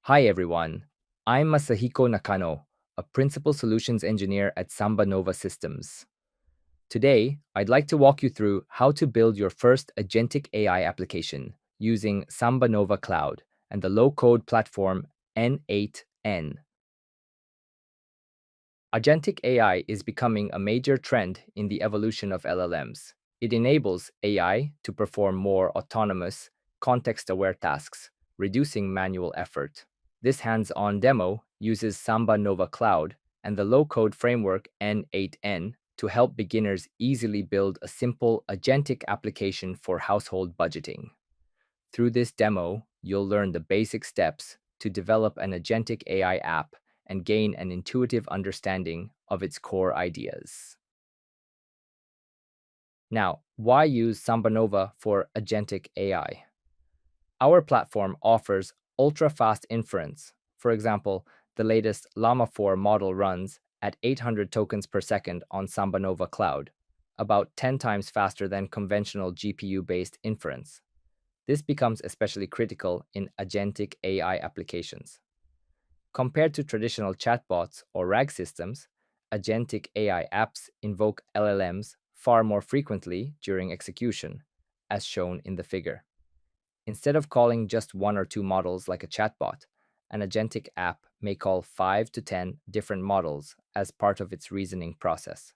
Hi everyone, I'm Masahiko Nakano, a Principal Solutions Engineer at SambaNova Systems. Today, I'd like to walk you through how to build your first agentic AI application using SambaNova Cloud and the low-code platform n8n. Agentic AI is becoming a major trend in the evolution of LLMs. It enables AI to perform more autonomous, context-aware tasks, reducing manual effort. This hands-on demo uses SambaNova Cloud and the low-code framework n8n to help beginners easily build a simple agentic application for household budgeting. Through this demo, you'll learn the basic steps to develop an agentic AI app and gain an intuitive understanding of its core ideas. Now, why use SambaNova for agentic AI? Our platform offers ultra-fast inference. For example, the latest Llama 4 model runs at 800 tokens per second on SambaNova Cloud, about 10 times faster than conventional GPU-based inference. This becomes especially critical in agentic AI applications. Compared to traditional chatbots or RAG systems, agentic AI apps invoke LLMs far more frequently during execution, as shown in the figure. Instead of calling just one or two models like a chatbot, an agentic app may call 5 to 10 different models as part of its reasoning process.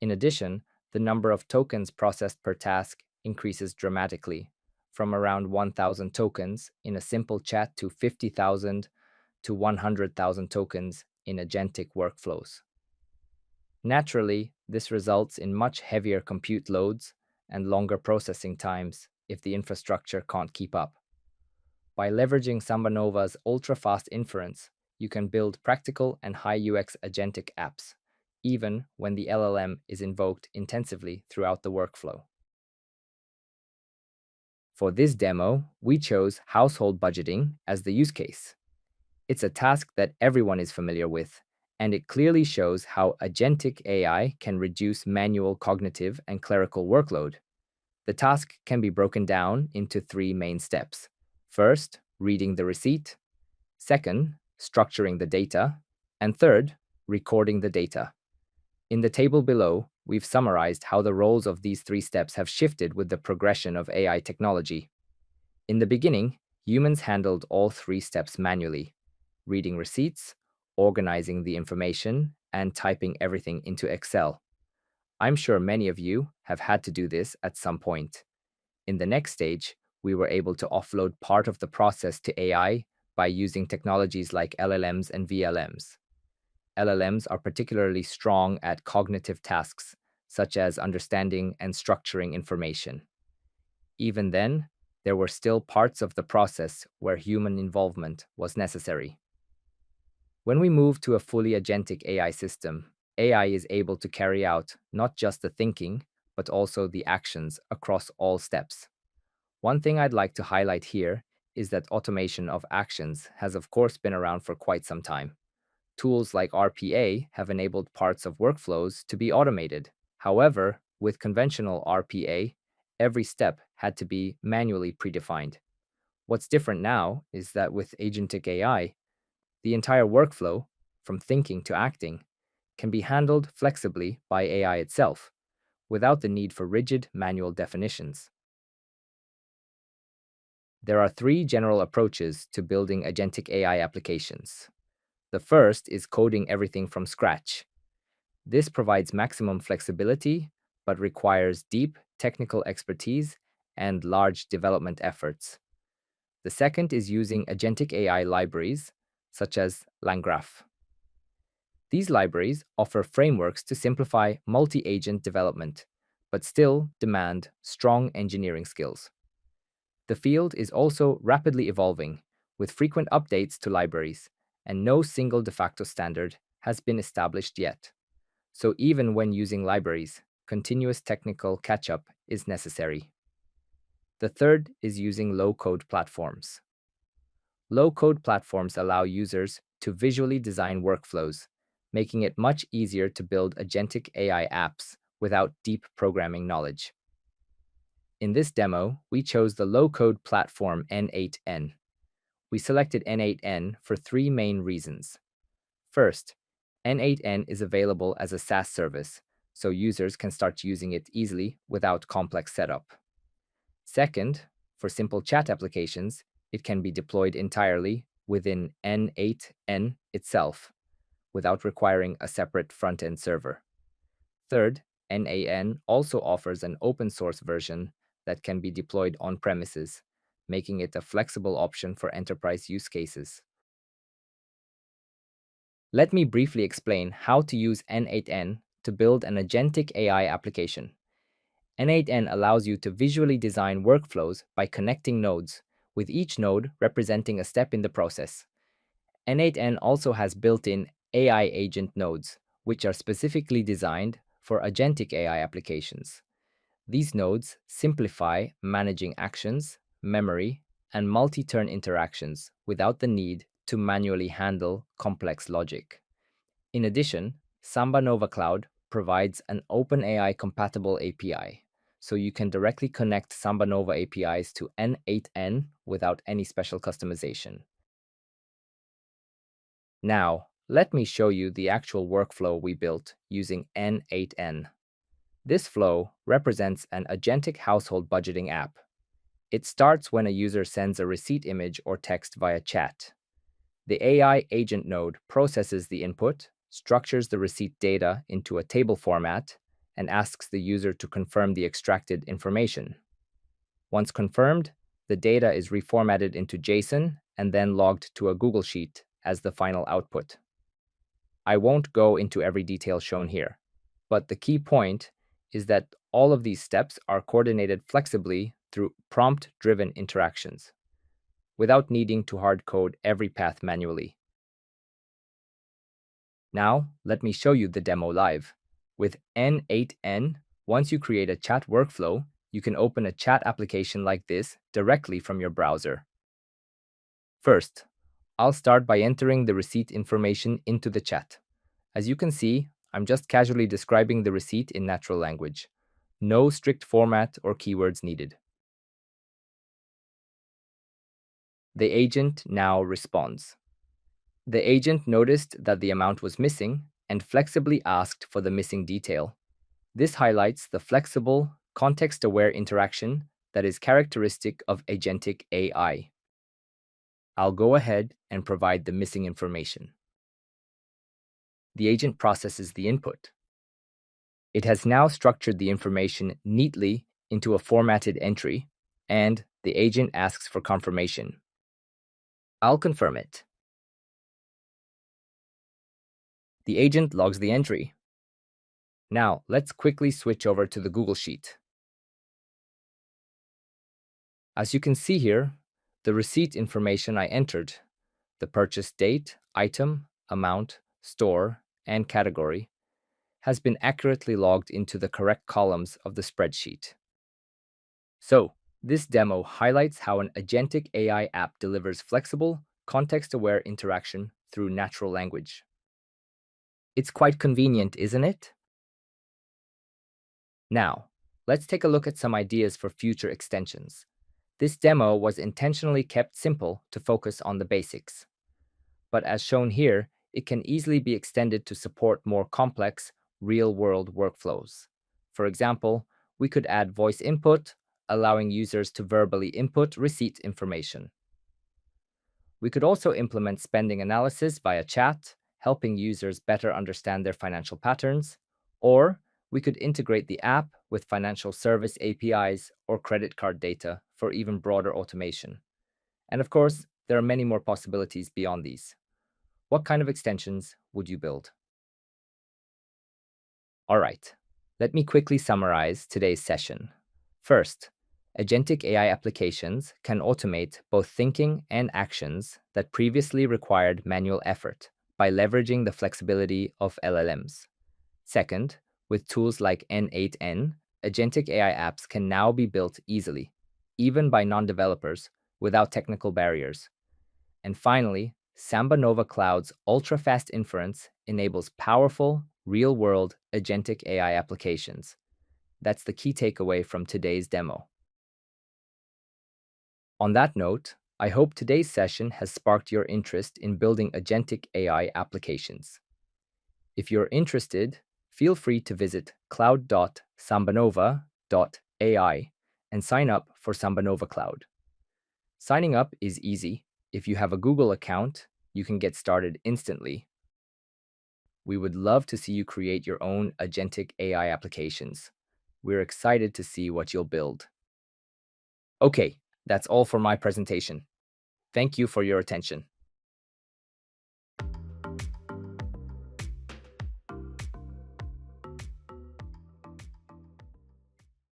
In addition, the number of tokens processed per task increases dramatically, from around 1,000 tokens in a simple chat to 50,000 to 100,000 tokens in agentic workflows. Naturally, this results in much heavier compute loads and longer processing times if the infrastructure can't keep up. By leveraging SambaNova's ultra-fast inference, you can build practical and high UX agentic apps, even when the LLM is invoked intensively throughout the workflow. For this demo, we chose household budgeting as the use case. It's a task that everyone is familiar with, and it clearly shows how agentic AI can reduce manual cognitive and clerical workload. The task can be broken down into three main steps. First, reading the receipt. Second, structuring the data. And third, recording the data. In the table below, we've summarized how the roles of these three steps have shifted with the progression of AI technology. In the beginning, humans handled all three steps manually: reading receipts, organizing the information, and typing everything into Excel. I'm sure many of you have had to do this at some point. In the next stage, we were able to offload part of the process to AI by using technologies like LLMs and VLMs. LLMs are particularly strong at cognitive tasks, such as understanding and structuring information. Even then, there were still parts of the process where human involvement was necessary. When we move to a fully agentic AI system, AI is able to carry out not just the thinking, but also the actions across all steps. One thing I'd like to highlight here is that automation of actions has of course been around for quite some time. Tools like RPA have enabled parts of workflows to be automated. However, with conventional RPA, every step had to be manually predefined. What's different now is that with agentic AI, the entire workflow, from thinking to acting, can be handled flexibly by AI itself, without the need for rigid manual definitions. There are three general approaches to building agentic AI applications. The first is coding everything from scratch. This provides maximum flexibility, but requires deep technical expertise and large development efforts. The second is using agentic AI libraries, such as LangGraph. These libraries offer frameworks to simplify multi-agent development, but still demand strong engineering skills. The field is also rapidly evolving, with frequent updates to libraries, and no single de facto standard has been established yet. So even when using libraries, continuous technical catch-up is necessary. The third is using low-code platforms. Low-code platforms allow users to visually design workflows, making it much easier to build agentic AI apps without deep programming knowledge. In this demo, we chose the low-code platform n8n. We selected n8n for three main reasons. First, n8n is available as a SaaS service, so users can start using it easily without complex setup. Second, for simple chat applications, it can be deployed entirely within n8n itself, without requiring a separate front-end server. Third, n8n also offers an open-source version that can be deployed on-premises, making it a flexible option for enterprise use cases. Let me briefly explain how to use n8n to build an agentic AI application. n8n allows you to visually design workflows by connecting nodes, with each node representing a step in the process. n8n also has built-in AI agent nodes, which are specifically designed for agentic AI applications. These nodes simplify managing actions, memory, and multi-turn interactions without the need to manually handle complex logic. In addition, SambaNova Cloud provides an OpenAI-compatible API, so you can directly connect SambaNova APIs to n8n without any special customization. Now, let me show you the actual workflow we built using n8n. This flow represents an agentic household budgeting app. It starts when a user sends a receipt image or text via chat. The AI agent node processes the input, structures the receipt data into a table format, and asks the user to confirm the extracted information. Once confirmed, the data is reformatted into JSON and then logged to a Google Sheet as the final output. I won't go into every detail shown here, but the key point is that all of these steps are coordinated flexibly through prompt-driven interactions, without needing to hard-code every path manually. Now, let me show you the demo live. With n8n, once you create a chat workflow, you can open a chat application like this directly from your browser. First, I'll start by entering the receipt information into the chat. As you can see, I'm just casually describing the receipt in natural language. No strict format or keywords needed. The agent now responds. The agent noticed that the amount was missing and flexibly asked for the missing detail. This highlights the flexible, context-aware interaction that is characteristic of agentic AI. I'll go ahead and provide the missing information. The agent processes the input. It has now structured the information neatly into a formatted entry, and the agent asks for confirmation. I'll confirm it. The agent logs the entry. Now, let's quickly switch over to the Google Sheet. As you can see here, the receipt information I entered, the purchase date, item, amount, store, and category, has been accurately logged into the correct columns of the spreadsheet. So, this demo highlights how an agentic AI app delivers flexible, context-aware interaction through natural language. It's quite convenient, isn't it? Now, let's take a look at some ideas for future extensions. This demo was intentionally kept simple to focus on the basics. But as shown here, it can easily be extended to support more complex, real-world workflows. For example, we could add voice input, allowing users to verbally input receipt information. We could also implement spending analysis via chat, helping users better understand their financial patterns, or we could integrate the app with financial service APIs or credit card data for even broader automation. And of course, there are many more possibilities beyond these. What kind of extensions would you build? All right, let me quickly summarize today's session. First, agentic AI applications can automate both thinking and actions that previously required manual effort by leveraging the flexibility of LLMs. Second, with tools like n8n, agentic AI apps can now be built easily, even by non-developers, without technical barriers. And finally, SambaNova Cloud's ultra-fast inference enables powerful, real-world agentic AI applications. That's the key takeaway from today's demo. On that note, I hope today's session has sparked your interest in building agentic AI applications. If you're interested, feel free to visit cloud.sambanova.ai and sign up for SambaNova Cloud. Signing up is easy. If you have a Google account, you can get started instantly. We would love to see you create your own agentic AI applications. We're excited to see what you'll build. Okay, that's all for my presentation. Thank you for your attention.